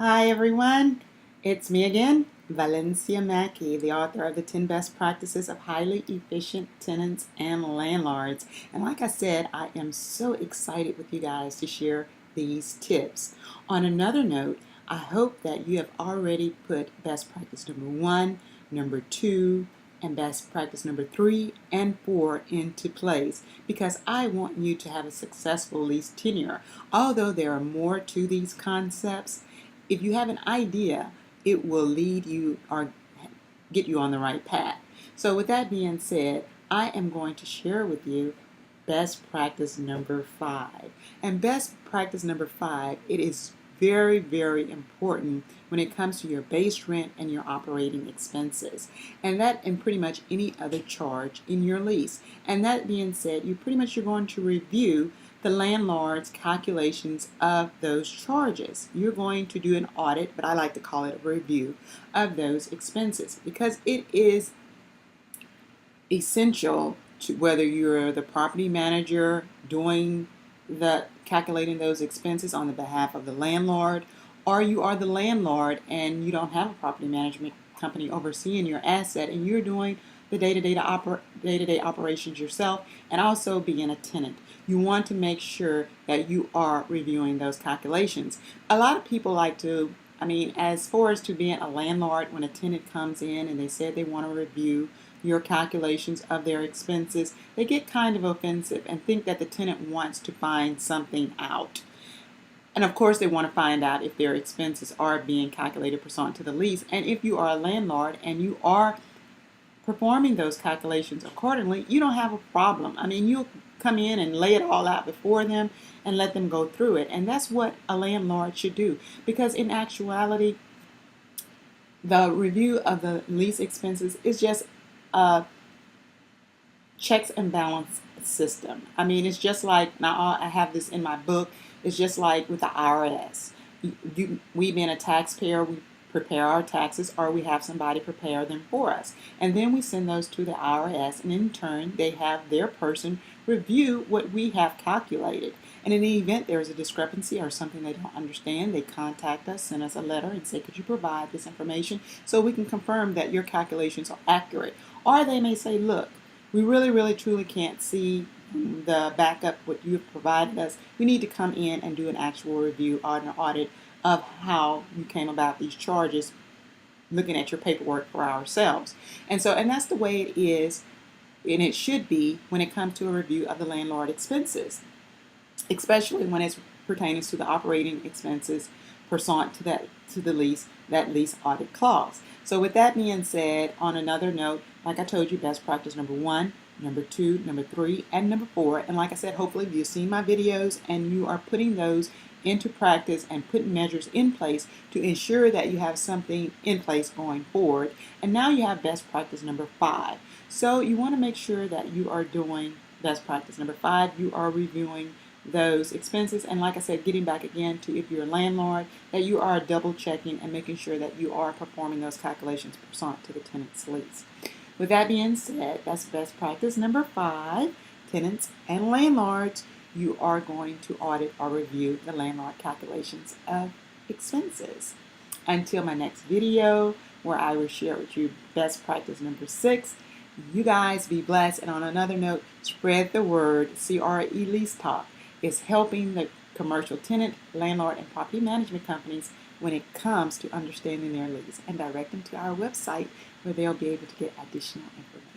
Hi everyone, it's me again, Valencia Mackie, the author of the 10 Best Practices of Highly Efficient Tenants and Landlords. And like I said, I am so excited with you guys to share these tips. On another note, I hope that you have already put best practice number 1, number 2, and best practice number 3 and 4 into place because I want you to have a successful lease tenure. Although there are more to these concepts, if you have an idea, it will lead you or get you on the right path. So with that being said, I am going to share with you best practice number 5. And best practice number 5, it is very, very important when it comes to your base rent and your operating expenses. And that and pretty much any other charge in your lease. And that being said, you're going to review the landlord's calculations of those charges. You're going to do an audit, but I like to call it a review of those expenses because it is essential to whether you're the property manager doing the calculating those expenses on the behalf of the landlord, or you are the landlord and you don't have a property management company overseeing your asset and you're doing the day-to-day operations yourself and also being a tenant. You want to make sure that you are reviewing those calculations. A lot of people like to, as far as to being a landlord, when a tenant comes in and they said they want to review your calculations of their expenses, they get kind of offensive and think that the tenant wants to find something out. And of course, they want to find out if their expenses are being calculated pursuant to the lease. And if you are a landlord and you are performing those calculations accordingly, you don't have a problem. You'll come in and lay it all out before them and let them go through it. And that's what a landlord should do. Because in actuality, the review of the lease expenses is just a checks and balance system. It's just like, now I have this in my book, it's just like with the IRS. We being a taxpayer, we prepare our taxes or we have somebody prepare them for us. And then we send those to the IRS and in turn they have their person review what we have calculated. And in the event there is a discrepancy or something they don't understand, they contact us, send us a letter and say, could you provide this information so we can confirm that your calculations are accurate. Or they may say, look, we really truly can't see the backup what you have provided us. We need to come in and do an actual review or an audit of how you came about these charges, looking at your paperwork for ourselves. And that's the way it is, and it should be when it comes to a review of the landlord expenses, especially when it's pertaining to the operating expenses pursuant to the lease, that lease audit clause. So with that being said, on another note, like I told you, best practice number 1, number 2, number 3, and number 4. And like I said, hopefully you've seen my videos and you are putting those into practice and putting measures in place to ensure that you have something in place going forward. And now you have best practice number 5. So you want to make sure that you are doing best practice number 5. You are reviewing those expenses, and like I said, getting back again to if you're a landlord, that you are double checking and making sure that you are performing those calculations pursuant to the tenant's lease. With that being said, that's best practice number 5. Tenants and landlords, you are going to audit or review the landlord calculations of expenses. Until my next video, where I will share with you best practice number 6, you guys be blessed. And on another note, spread the word. CRE Lease Talk is helping the commercial tenant, landlord, and property management companies when it comes to understanding their lease, and direct them to our website where they'll be able to get additional information.